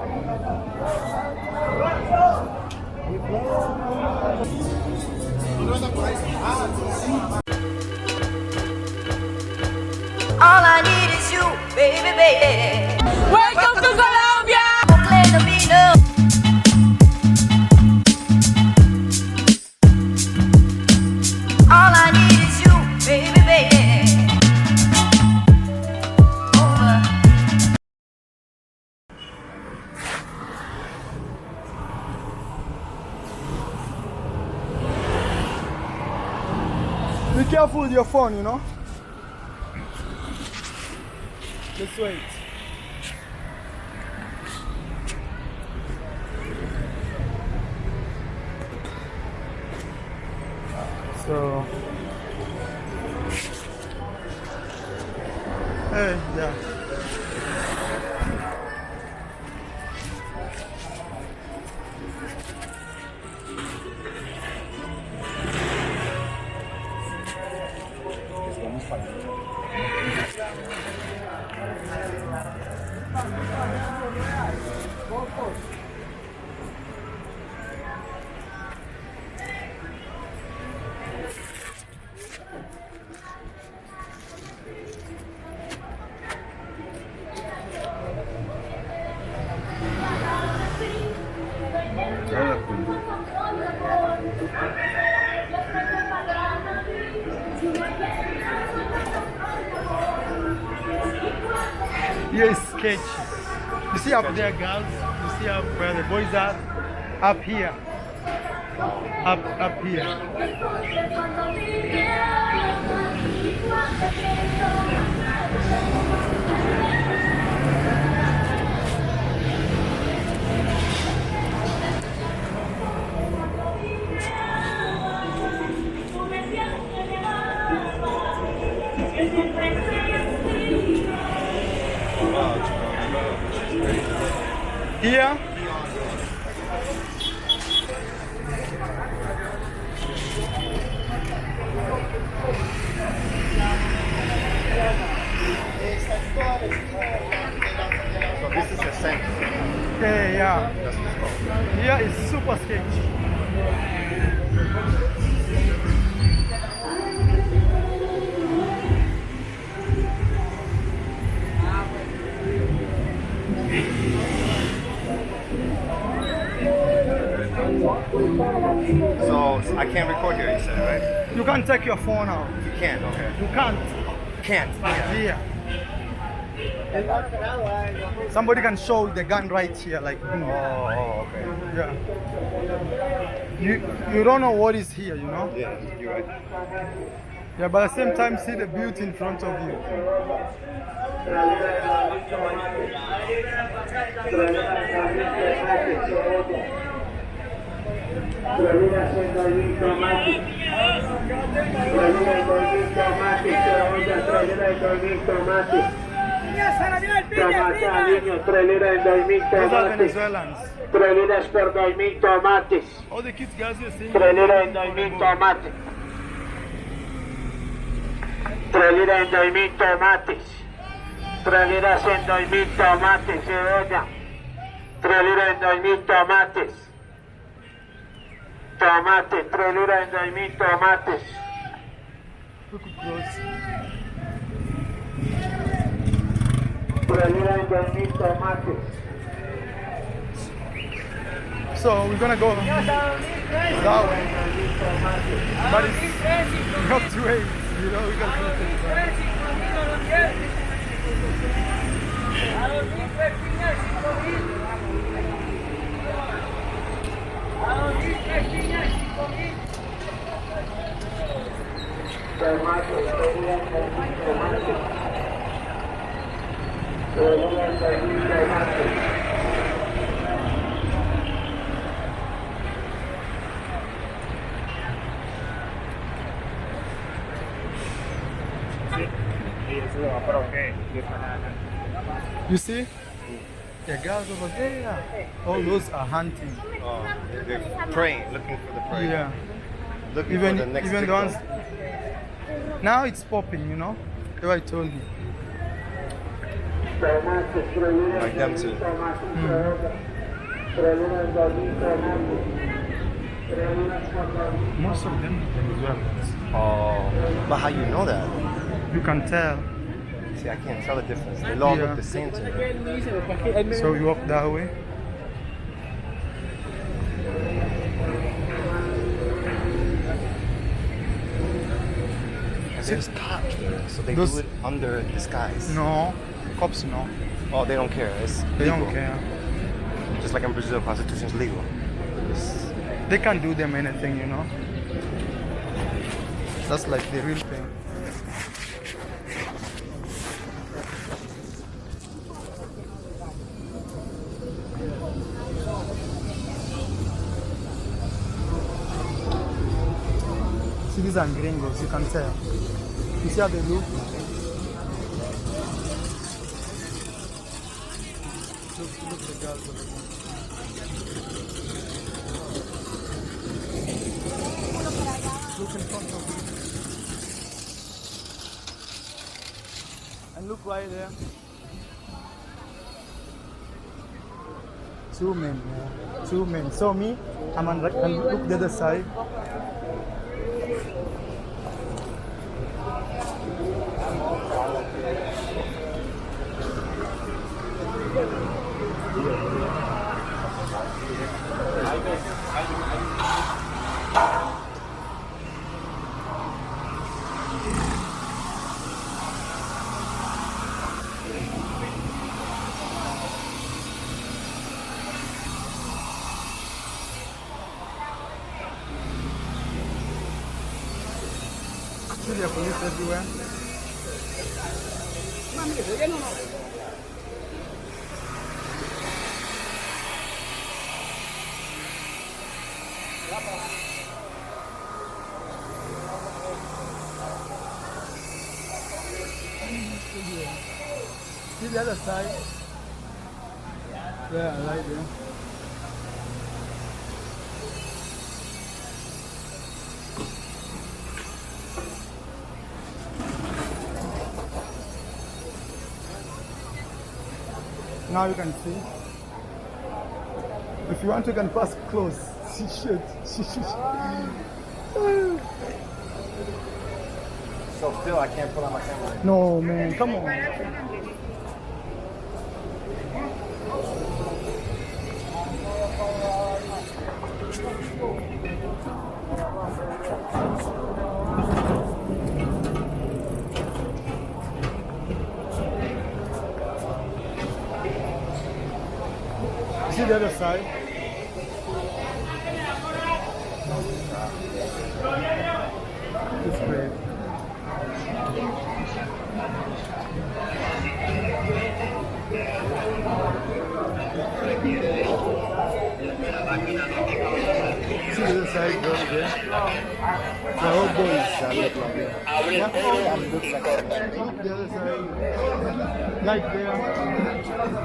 All I need is you, baby, baby. Welcome to Colombia! All I need is you, baby, baby. Over. Be careful with your phone, you know? Let's wait. So, hey, yeah. Here is sketch. You see up there, girls? You see up where the boys are? Up here. Up here. Here. So this is the center. Okay, yeah. That's what's called. Here is super sketch. So I can't record here, you said, right? You can't take your phone out. You can't, okay. You can't. Can't. Here. Somebody can show the gun right here, like boom. Oh, okay. Yeah. You don't know what is here, you know? Yeah, you're right. Yeah, but at the same time, see the beauty in front of you. Those are Venezuelans. 3 liras por 2.000 tomates. All the kids, guys, you're seeing. 3 liras en 2.000 tomates. 3 liras en 2.000 tomates. 3 liras en 2.000 tomates, cebolla. 3 liras en 2.000 tomates. Tomate, 3 liras en 2.000 tomates. Look close. 3 liras en 2.000 tomates. So we're gonna go that way, but it's not straight, you know, we gotta go to the side. You see? The girls over there, all those are hunting. Oh, they're praying, looking for the prey. Yeah. Looking for the Even next even the ones. victim. Now it's popping, you know. The way I told you. Like them too. Most of them Venezuelans. Oh, but how you know that? You can tell. See, I can't tell the difference. They all Yeah. look the same to me. So you walk that way. And there's cops there, so they Those- do it under disguise. No, cops no. Oh, they don't care. It's They legal. don't care. Just like in Brazil, prostitution is legal. It's- They can't do them anything, you know. That's like the real thing. See, these are gringos, you can tell. You see how they look? Look the girls over there. Look in front of you. And look right there. Two men, yeah. Two men. So me, I'm on right, and look the other side. See there are police everywhere. See the other side? Yeah, right there. Now you can see. If you want, you can pass close. Shit. So still, I can't pull out my camera. No, man, come on. See the other side? It's great. See the other side over there? The old boys that look like that. Yeah, and look like that. The other side. Like there.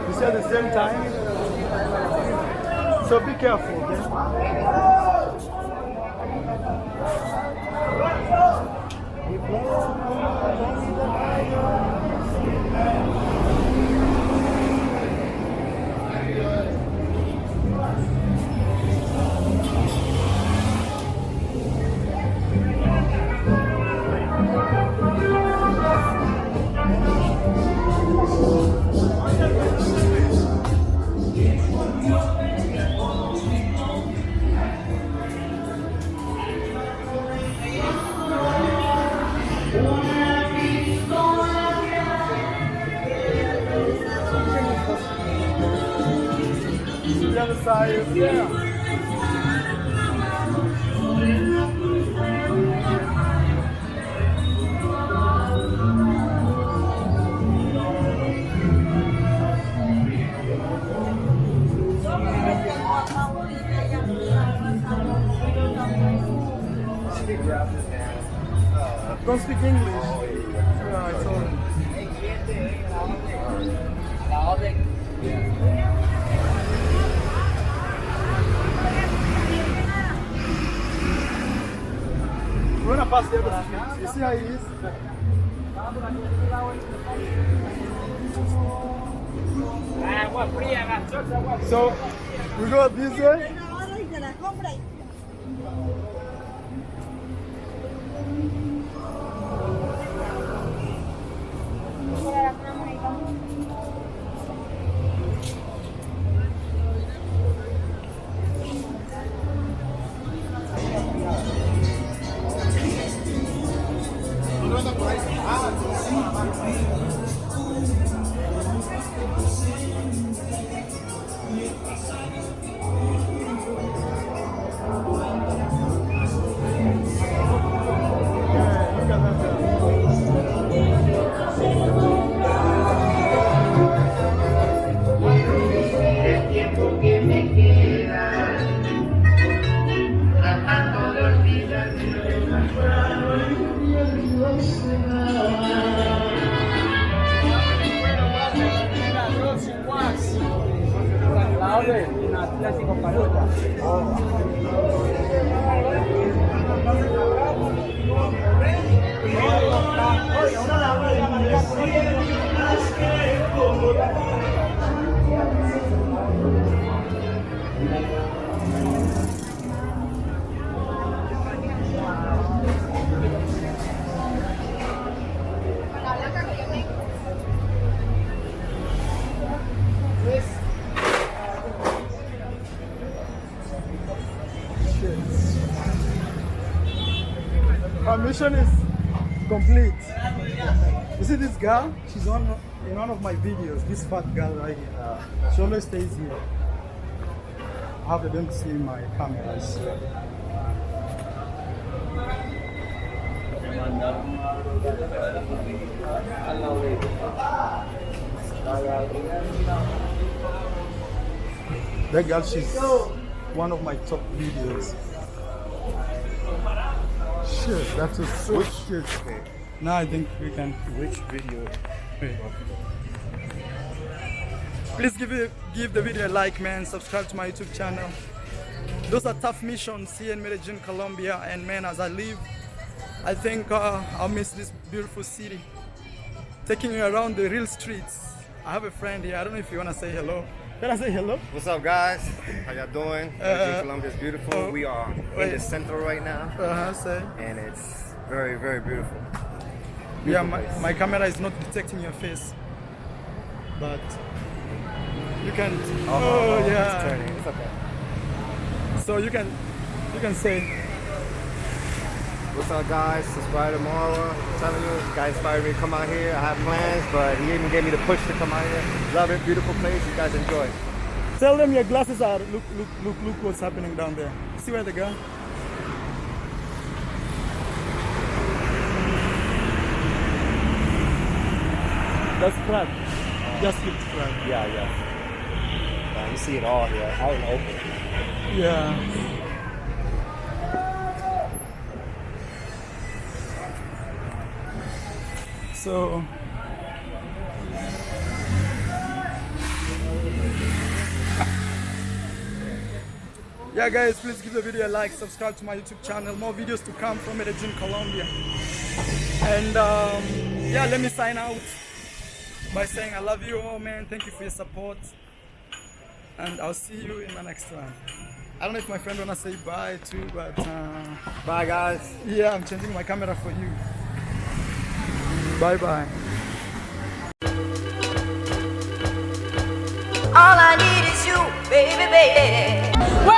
You see at the same time? So be careful, okay? The other side is there. Don't speak English. Yeah, I told him. We're gonna pass the other street. You see how he is? So we go this way. Our mission is complete. You see this girl? She's on in one of my videos. This fat girl right here. She always stays here. I have them to see my cameras. That girl, she's one of my top videos. Shit, that's a so shit. Now I think we can. Which video? Wait. Please give the video a like, man. Subscribe to my YouTube channel. Those are tough missions here in Medellín, Colombia, and man, as I leave, I think I'll miss this beautiful city. Taking you around the real streets. I have a friend here. I don't know if you wanna say hello. Can I say hello? What's up, guys? How y'all doing? Medellín, Colombia is beautiful. We are in the center right now, Say. and it's very, very beautiful. Yeah, Beautiful place. my camera is not detecting your face, but you can. Oh, It's yeah. turning. It's okay. So you can say. What's up, guys? Subscribe tomorrow. I'm telling you, this guy inspired me to come out here. I have plans, but he even gave me the push to come out here. Love it, beautiful place. You guys enjoy. Tell them your glasses are. Look what's happening down there. See where they go? That's crap. Just looks crap. Yeah. You see it all here, out in the open. Yeah. So yeah, guys, please give the video a like, subscribe to my YouTube channel. More videos to come from Medellín, Colombia. And yeah, let me sign out by saying I love you all, man. Thank you for your support, and I'll see you in my next one. I don't know if my friend wanna say bye too, but Bye, guys. yeah, I'm changing my camera for you. Bye bye. All I need is you, baby, baby.